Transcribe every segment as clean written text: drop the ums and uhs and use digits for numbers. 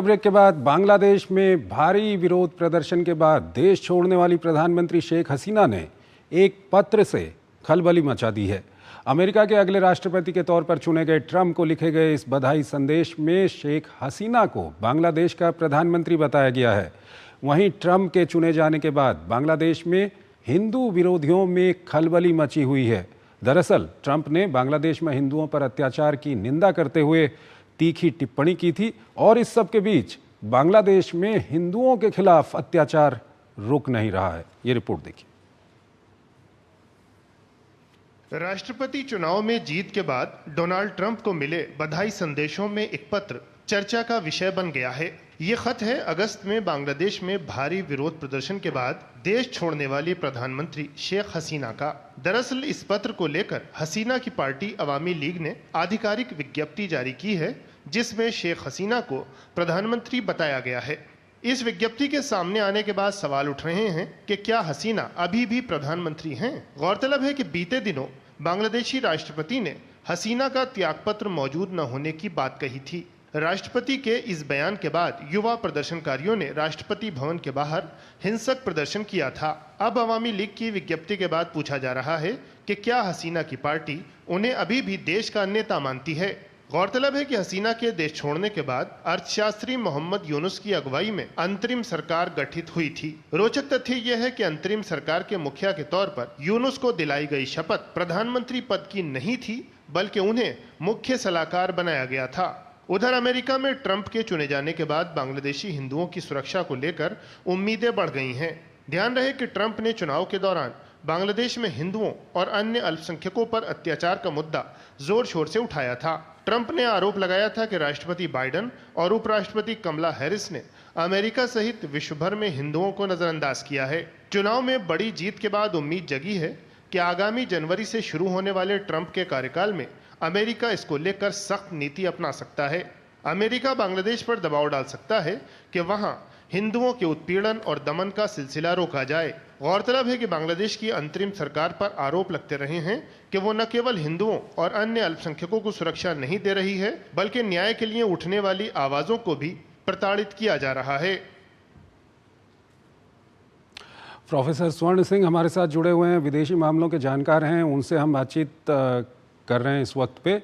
Break के बाद बांग्लादेश में भारी विरोध प्रदर्शन के बाद देश छोड़ने वाली प्रधानमंत्री शेख हसीना ने एक पत्र से खलबली मचा दी है। अमेरिका के अगले राष्ट्रपति के तौर पर चुने गए ट्रंप को लिखे गए इस बधाई संदेश में शेख हसीना को बांग्लादेश का प्रधानमंत्री बताया गया है। वहीं ट्रंप के चुने जाने के बाद बांग्लादेश में हिंदू विरोधियों में खलबली मची हुई है। दरअसल ट्रंप ने बांग्लादेश में हिंदुओं पर अत्याचार की निंदा करते हुए तीखी टिप्पणी की थी और इस सब के बीच बांग्लादेश में हिंदुओं के खिलाफ अत्याचार रुक नहीं रहा है। ये रिपोर्ट देखिए। राष्ट्रपति चुनाव में जीत के बाद डोनाल्ड ट्रंप को मिले बधाई संदेशों में एक पत्र चर्चा का विषय बन गया है। ये खत है अगस्त में बांग्लादेश में भारी विरोध प्रदर्शन के बाद देश छोड़ने वाली प्रधानमंत्री शेख हसीना का। दरअसल इस पत्र को लेकर हसीना की पार्टी अवामी लीग ने आधिकारिक विज्ञप्ति जारी की है, जिसमें शेख हसीना को प्रधानमंत्री बताया गया है। इस विज्ञप्ति के सामने आने के बाद सवाल उठ रहे हैं कि क्या हसीना अभी भी प्रधानमंत्री हैं? गौरतलब है कि बीते दिनों बांग्लादेशी राष्ट्रपति ने हसीना का त्यागपत्र मौजूद न होने की बात कही थी। राष्ट्रपति के इस बयान के बाद युवा प्रदर्शनकारियों ने राष्ट्रपति भवन के बाहर हिंसक प्रदर्शन किया था। अब अवामी लीग की विज्ञप्ति के बाद पूछा जा रहा है कि क्या हसीना की पार्टी उन्हें अभी भी देश का नेता मानती है। गौरतलब है कि हसीना के देश छोड़ने के बाद अर्थशास्त्री मोहम्मद यूनुस की अगुवाई में अंतरिम सरकार गठित हुई थी। रोचक तथ्य यह है कि अंतरिम सरकार के मुखिया के तौर पर यूनुस को दिलाई गई शपथ प्रधानमंत्री पद की नहीं थी, बल्कि उन्हें मुख्य सलाहकार बनाया गया था। उधर अमेरिका में ट्रंप के चुने जाने के बाद बांग्लादेशी हिंदुओं की सुरक्षा को लेकर उम्मीदें बढ़ गई हैं। ध्यान रहे कि ट्रंप ने चुनाव के दौरान बांग्लादेश में हिंदुओं और अन्य अल्पसंख्यकों पर अत्याचार का मुद्दा जोर शोर से उठाया था। ट्रंप ने आरोप लगाया था कि राष्ट्रपति बाइडेन और उपराष्ट्रपति कमला हैरिस ने अमेरिका सहित विश्व भर में हिंदुओं को नजरअंदाज किया है। चुनाव में बड़ी जीत के बाद उम्मीद जगी है कि आगामी जनवरी से शुरू होने वाले ट्रंप के कार्यकाल में अमेरिका इसको लेकर सख्त नीति अपना सकता है। अमेरिका बांग्लादेश पर दबाव डाल सकता है कि वहां हिंदुओं के उत्पीड़न और दमन का सिलसिला रोका जाए। गौरतलब है कि बांग्लादेश की अंतरिम सरकार पर आरोप लगते रहे हैं कि वो न केवल हिंदुओं और अन्य अल्पसंख्यकों को सुरक्षा नहीं दे रही है, बल्कि न्याय के लिए उठने वाली आवाजों को भी प्रताड़ित किया जा रहा है। प्रोफेसर स्वर्ण सिंह हमारे साथ जुड़े हुए हैं, विदेशी मामलों के जानकार हैं, उनसे हम बातचीत कर रहे हैं इस वक्त पे।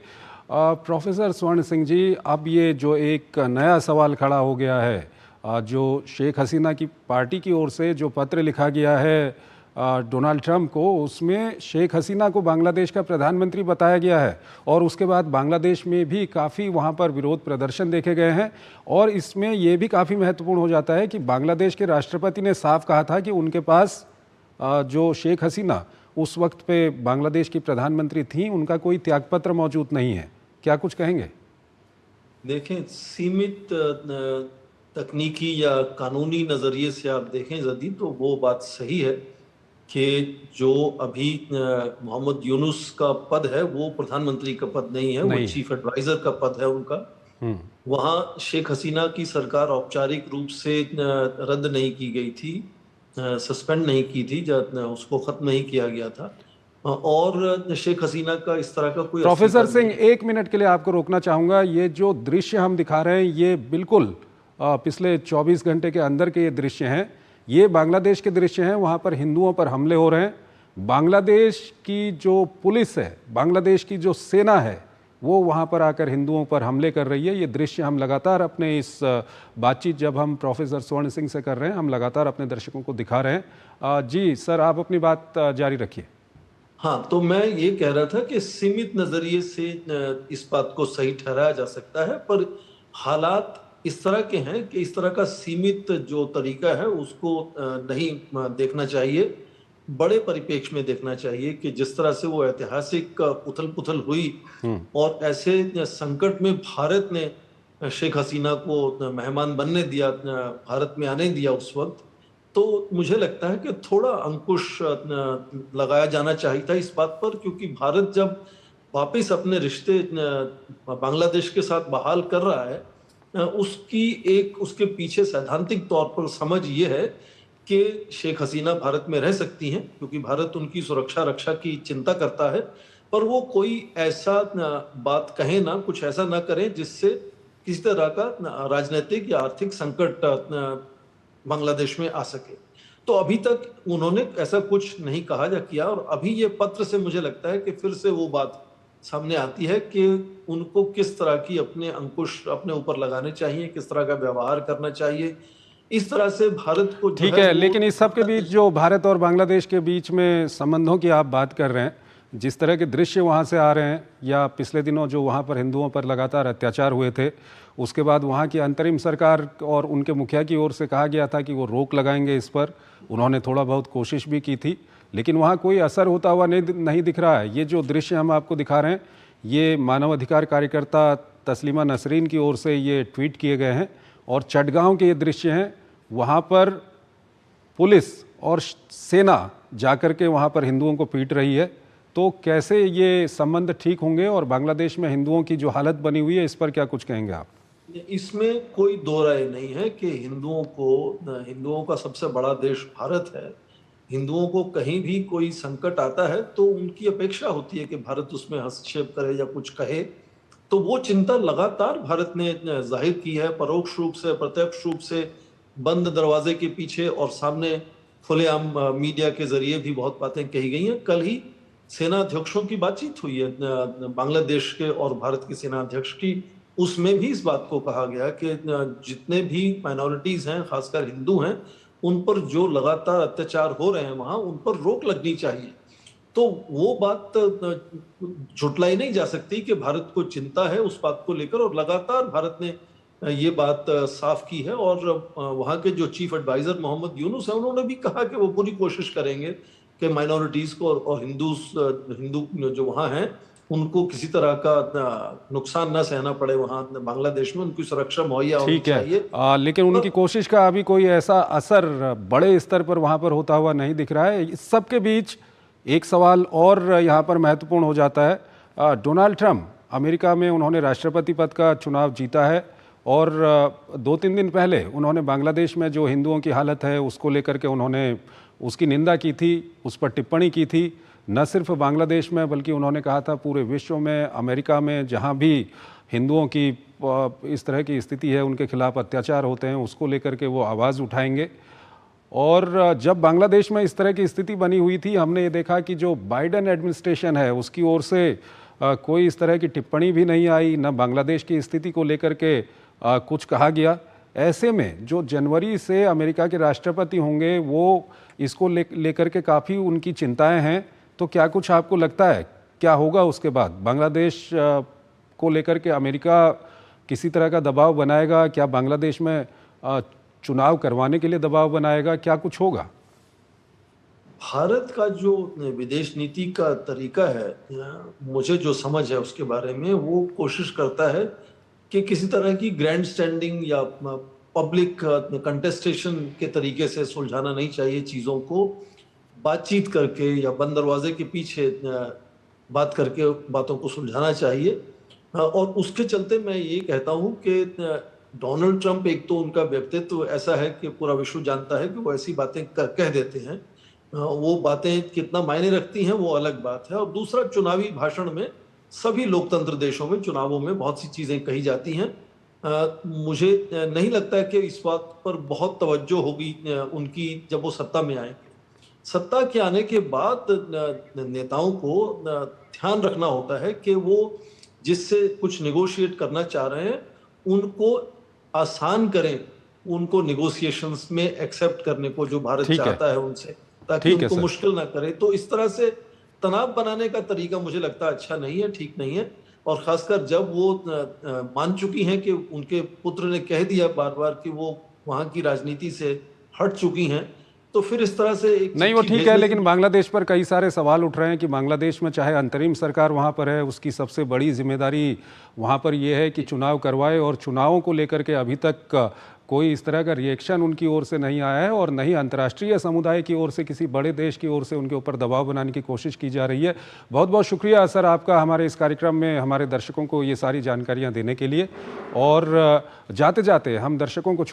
प्रोफेसर स्वर्ण सिंह जी, अब ये जो एक नया सवाल खड़ा हो गया है, जो शेख हसीना की पार्टी की ओर से जो पत्र लिखा गया है डोनाल्ड ट्रंप को, उसमें शेख हसीना को बांग्लादेश का प्रधानमंत्री बताया गया है और उसके बाद बांग्लादेश में भी काफ़ी वहाँ पर विरोध प्रदर्शन देखे गए हैं। और इसमें ये भी काफ़ी महत्वपूर्ण हो जाता है कि बांग्लादेश के राष्ट्रपति ने साफ कहा था कि उनके पास जो शेख हसीना उस वक्त पे बांग्लादेश की प्रधानमंत्री थी, उनका कोई त्यागपत्र मौजूद नहीं है। क्या कुछ कहेंगे? देखें, सीमित तकनीकी या कानूनी नज़रिए से आप देखें जदीद, तो वो बात सही है कि जो अभी मोहम्मद यूनुस का पद है वो प्रधानमंत्री का पद नहीं है, वो चीफ एडवाइजर का पद है उनका। वहाँ शेख हसीना की सरकार औपचारिक रूप से रद्द नहीं की गई थी, सस्पेंड नहीं की थी, जब उसको खत्म नहीं किया गया था। और शेख हसीना का इस तरह का कोई। प्रोफेसर सिंह, एक मिनट के लिए आपको रोकना चाहूँगा। ये जो दृश्य हम दिखा रहे हैं, ये बिल्कुल पिछले 24 घंटे के अंदर के ये दृश्य हैं। ये बांग्लादेश के दृश्य हैं, वहाँ पर हिंदुओं पर हमले हो रहे हैं। बांग्लादेश की जो पुलिस है, बांग्लादेश की जो सेना है, वो वहाँ पर आकर हिंदुओं पर हमले कर रही है। ये दृश्य हम लगातार अपने इस बातचीत जब हम प्रोफेसर स्वर्ण सिंह से कर रहे हैं, हम लगातार अपने दर्शकों को दिखा रहे हैं। जी सर, आप अपनी बात जारी रखिए। हाँ, तो मैं ये कह रहा था कि सीमित नज़रिए से इस बात को सही ठहराया जा सकता है, पर हालात इस तरह के हैं कि इस तरह का सीमित जो तरीका है उसको नहीं देखना चाहिए, बड़े परिप्रेक्ष्य में देखना चाहिए कि जिस तरह से वो ऐतिहासिक उथल पुथल हुई और ऐसे संकट में भारत ने शेख हसीना को मेहमान बनने दिया, भारत में आने दिया उस वक्त, तो मुझे लगता है कि थोड़ा अंकुश लगाया जाना चाहिए था इस बात पर, क्योंकि भारत जब वापस अपने रिश्ते बांग्लादेश के साथ बहाल कर रहा है, उसके पीछे सैद्धांतिक तौर पर समझ ये है कि शेख हसीना भारत में रह सकती हैं, क्योंकि भारत उनकी सुरक्षा रक्षा की चिंता करता है, पर वो कोई ऐसा बात कहे ना, कुछ ऐसा ना करें जिससे किसी तरह का राजनीतिक या आर्थिक संकट बांग्लादेश में आ सके। तो अभी तक उन्होंने ऐसा कुछ नहीं कहा या किया, और अभी ये पत्र से मुझे लगता है कि फिर से वो बात सामने आती है कि उनको किस तरह की अपने अंकुश अपने ऊपर लगाने चाहिए, किस तरह का व्यवहार करना चाहिए। इस तरह से भारत को जो ठीक है है, वो लेकिन इस सब के बीच जो भारत और बांग्लादेश के बीच में संबंधों की आप बात कर रहे हैं, जिस तरह के दृश्य वहाँ से आ रहे हैं, या पिछले दिनों जो वहाँ पर हिंदुओं पर लगातार अत्याचार हुए थे, उसके बाद वहाँ की अंतरिम सरकार और उनके मुखिया की ओर से कहा गया था कि वो रोक लगाएंगे इस पर। उन्होंने थोड़ा बहुत कोशिश भी की थी, लेकिन वहाँ कोई असर होता हुआ नहीं दिख रहा है। ये जो दृश्य हम आपको दिखा रहे हैं, ये मानवाधिकार कार्यकर्ता तस्लीमा नसरीन की ओर से ये ट्वीट किए गए हैं, और चटगांव के ये दृश्य हैं। वहाँ पर पुलिस और सेना जाकर के वहाँ पर हिंदुओं को पीट रही है। तो कैसे ये संबंध ठीक होंगे, और बांग्लादेश में हिंदुओं की जो हालत बनी हुई है, इस पर क्या कुछ कहेंगे आप? इसमें कोई दो राय नहीं है कि हिंदुओं का सबसे बड़ा देश भारत है। हिंदुओं को कहीं भी कोई संकट आता है तो उनकी अपेक्षा होती है कि भारत उसमें हस्तक्षेप करे या कुछ कहे। तो वो चिंता लगातार भारत ने जाहिर की है, परोक्ष रूप से, प्रत्यक्ष रूप से, बंद दरवाजे के पीछे और सामने खुलेआम मीडिया के जरिए भी बहुत बातें कही गई हैं। कल ही सेना अध्यक्षों की बातचीत हुई है बांग्लादेश के और भारत के सेना अध्यक्ष की। उसमें भी इस बात को कहा गया कि जितने भी माइनॉरिटीज हैं, खासकर हिंदू हैं, उन पर जो लगातार अत्याचार हो रहे हैं वहां, उन पर रोक लगनी चाहिए। तो वो बात झुटलाई नहीं जा सकती कि भारत को चिंता है उस बात को लेकर, और लगातार भारत ने ये बात साफ की है। और वहाँ के जो चीफ एडवाइजर मोहम्मद यूनुस है, उन्होंने भी कहा कि वो पूरी कोशिश करेंगे कि माइनॉरिटीज को और हिंदू जो वहाँ हैं उनको किसी तरह का नुकसान ना सहना पड़े। वहाँ बांग्लादेश में उनकी सुरक्षा मुहैया होनी चाहिए। लेकिन उनकी कोशिश का अभी कोई ऐसा असर बड़े स्तर पर वहाँ पर होता हुआ नहीं दिख रहा है। इस सब के बीच एक सवाल और यहाँ पर महत्वपूर्ण हो जाता है। डोनाल्ड ट्रंप अमेरिका में उन्होंने राष्ट्रपति पद का चुनाव जीता है, और 2-3 दिन पहले उन्होंने बांग्लादेश में जो हिंदुओं की हालत है उसको लेकर के उन्होंने उसकी निंदा की थी, उस पर टिप्पणी की थी। न सिर्फ बांग्लादेश में, बल्कि उन्होंने कहा था पूरे विश्व में, अमेरिका में, जहां भी हिंदुओं की इस तरह की स्थिति है, उनके खिलाफ अत्याचार होते हैं, उसको लेकर के वो आवाज़ उठाएंगे। और जब बांग्लादेश में इस तरह की स्थिति बनी हुई थी, हमने ये देखा कि जो बाइडेन एडमिनिस्ट्रेशन है उसकी ओर से कोई इस तरह की टिप्पणी भी नहीं आई, न बांग्लादेश की स्थिति को लेकर के कुछ कहा गया। ऐसे में जो जनवरी से अमेरिका के राष्ट्रपति होंगे, वो इसको लेकर के काफ़ी उनकी चिंताएं हैं। तो क्या कुछ आपको लगता है क्या होगा उसके बाद? बांग्लादेश को लेकर के अमेरिका किसी तरह का दबाव बनाएगा? क्या बांग्लादेश में चुनाव करवाने के लिए दबाव बनाएगा? क्या कुछ होगा? भारत का जो विदेश नीति का तरीका है, मुझे जो समझ है उसके बारे में, वो कोशिश करता है कि किसी तरह की ग्रैंड स्टैंडिंग या पब्लिक कंटेस्टेशन के तरीके से सुलझाना नहीं चाहिए चीज़ों को। बातचीत करके या बंद दरवाजे के पीछे बात करके बातों को सुलझाना चाहिए। और उसके चलते मैं ये कहता हूँ कि डोनाल्ड ट्रंप, एक तो उनका व्यक्तित्व ऐसा है कि पूरा विश्व जानता है कि वो ऐसी बातें कह देते हैं। वो बातें कितना मायने रखती हैं वो अलग बात है। और दूसरा, चुनावी भाषण में, सभी लोकतंत्र देशों में चुनावों में बहुत सी चीज़ें कही जाती हैं। मुझे नहीं लगता है कि इस बात पर बहुत तवज्जो होगी उनकी जब वो सत्ता में आएंगे। सत्ता के आने के बाद नेताओं को ध्यान रखना होता है कि वो जिससे कुछ नेगोशिएट करना चाह रहे हैं उनको आसान करें, उनको नेगोशिएशंस में एक्सेप्ट करने को जो भारत चाहता है उनसे, ताकि उनको मुश्किल ना करे। तो इस तरह से तनाव बनाने का तरीका मुझे लगता है अच्छा नहीं है, ठीक नहीं है। और खासकर जब वो मान चुकी हैं कि उनके पुत्र ने कह दिया बार बार कि वो वहाँ की राजनीति से हट चुकी हैं, तो फिर इस तरह से नहीं, वो ठीक है, लेकिन बांग्लादेश पर कई सारे सवाल उठ रहे हैं कि बांग्लादेश में चाहे अंतरिम सरकार वहाँ पर है, उसकी सबसे बड़ी जिम्मेदारी वहाँ पर यह है कि चुनाव करवाए, और चुनावों को लेकर के अभी तक कोई इस तरह का रिएक्शन उनकी ओर से नहीं आया है, और न ही अंतर्राष्ट्रीय समुदाय की ओर से, किसी बड़े देश की ओर से उनके ऊपर दबाव बनाने की कोशिश की जा रही है। बहुत बहुत शुक्रिया सर आपका हमारे इस कार्यक्रम में हमारे दर्शकों को ये सारी जानकारियाँ देने के लिए। और जाते जाते हम दर्शकों को